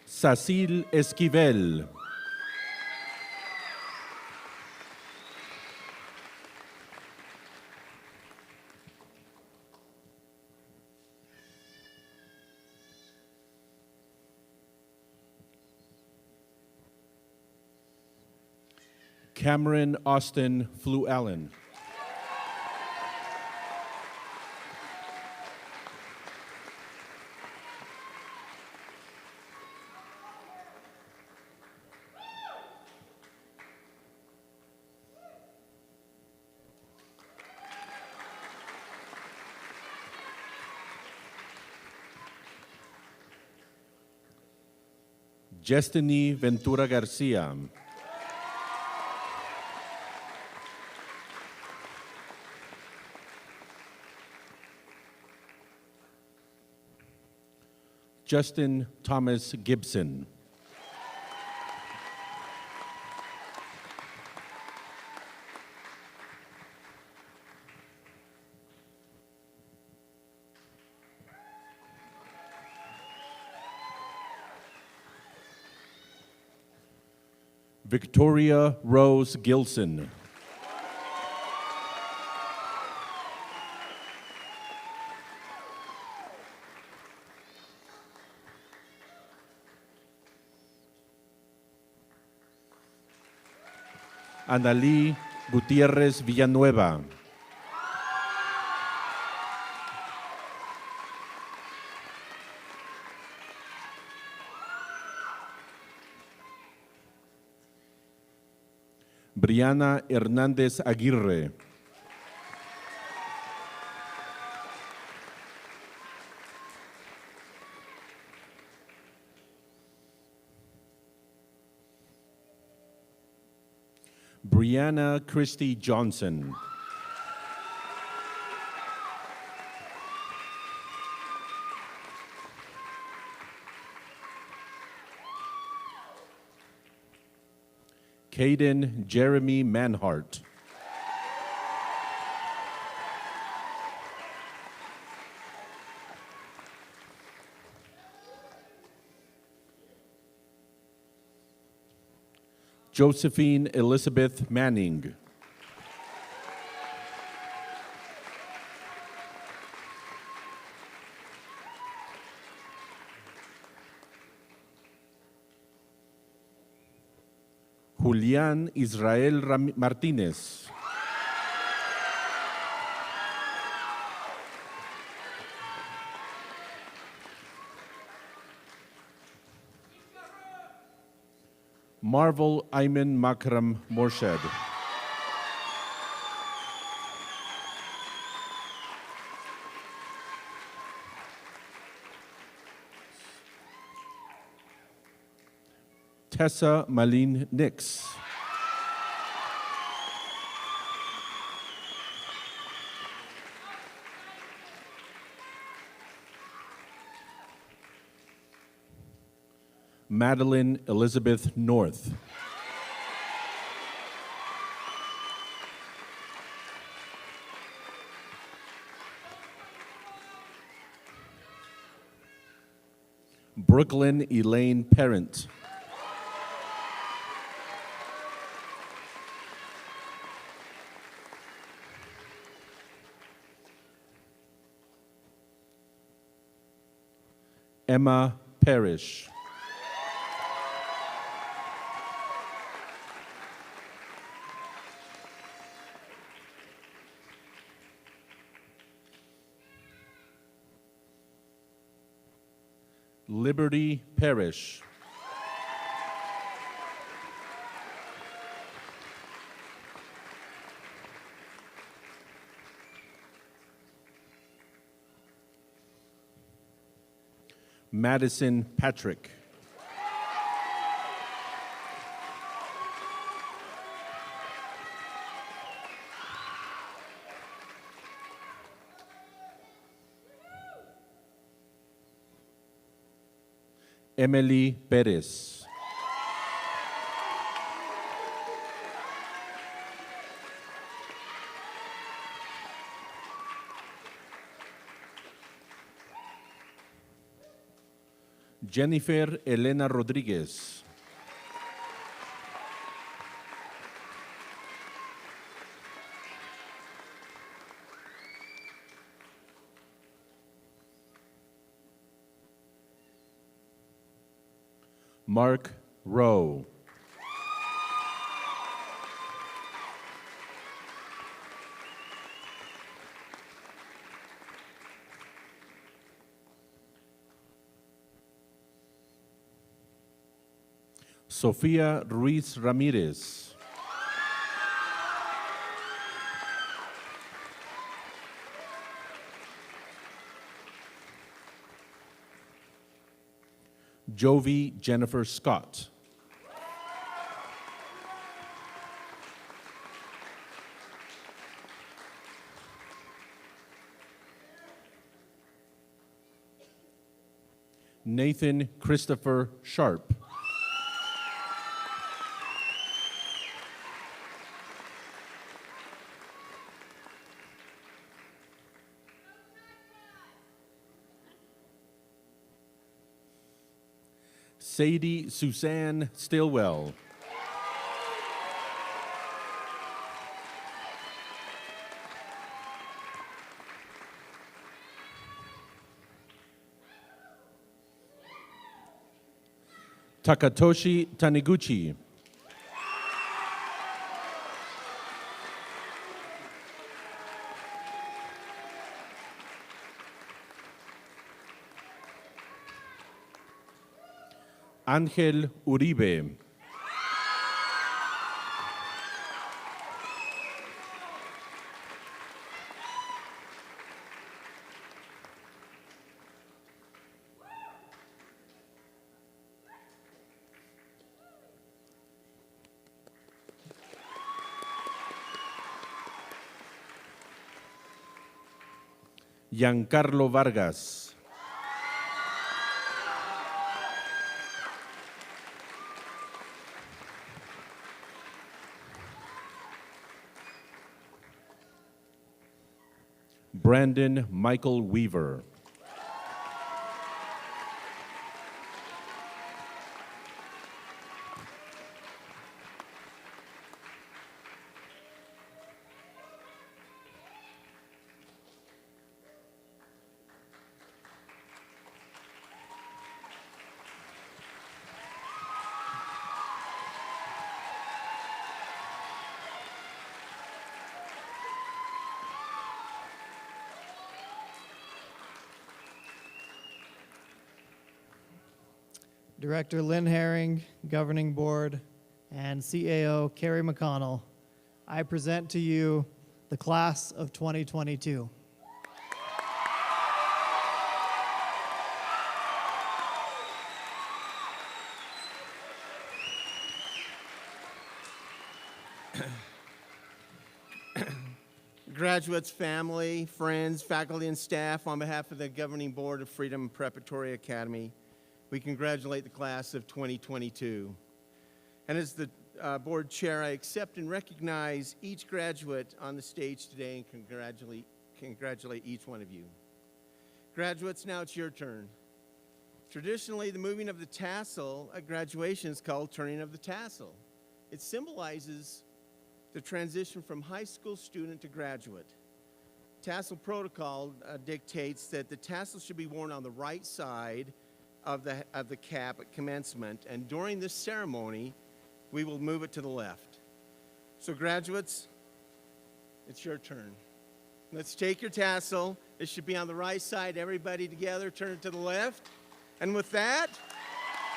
Cecil Esquivel. Cameron Austin Fluellen. Destiny Ventura Garcia. Justin Thomas Gibson. Victoria Rose Gilson. Analí Gutiérrez Villanueva. Briana Hernández Aguirre. Brianna Christie Johnson. Caden Jeremy Manhart. Josephine Elizabeth Manning. Julián Israel Martínez. Marvel Ayman Makram Morshed. Tessa Malene Nix. Madeline Elizabeth North. Brooklyn Elaine Parent. Emma Parrish. Liberty Parrish. Madison Patrick. Emily Perez. Jennifer Elena Rodriguez. Mark Rowe. Sofía Ruiz Ramirez. Jovi Jennifer Scott. Nathan Christopher Sharp. Sadie Suzanne Stillwell. Takatoshi Taniguchi. Ángel Uribe. Giancarlo Vargas. Brandon Michael Weaver. Director Lynn Herring, Governing Board, and CAO Carrie McConnell, I present to you the Class of 2022. Graduates, family, friends, faculty, and staff, on behalf of the Governing Board of Freedom Preparatory Academy, we congratulate the class of 2022. And as the board chair, I accept and recognize each graduate on the stage today and congratulate each one of you. Graduates, now it's your turn. Traditionally, the moving of the tassel at graduation is called turning of the tassel. It symbolizes the transition from high school student to graduate. Tassel protocol dictates that the tassel should be worn on the right side of the cap at commencement, and during this ceremony, we will move it to the left. So graduates, it's your turn. Let's take your tassel. It should be on the right side. Everybody together, turn it to the left. And with that,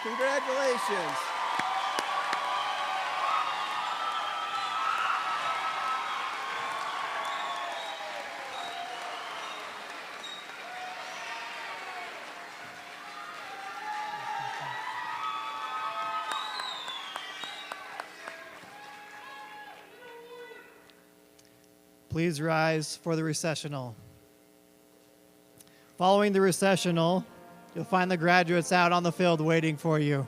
congratulations. Please rise for the recessional. Following the recessional, you'll find the graduates out on the field waiting for you.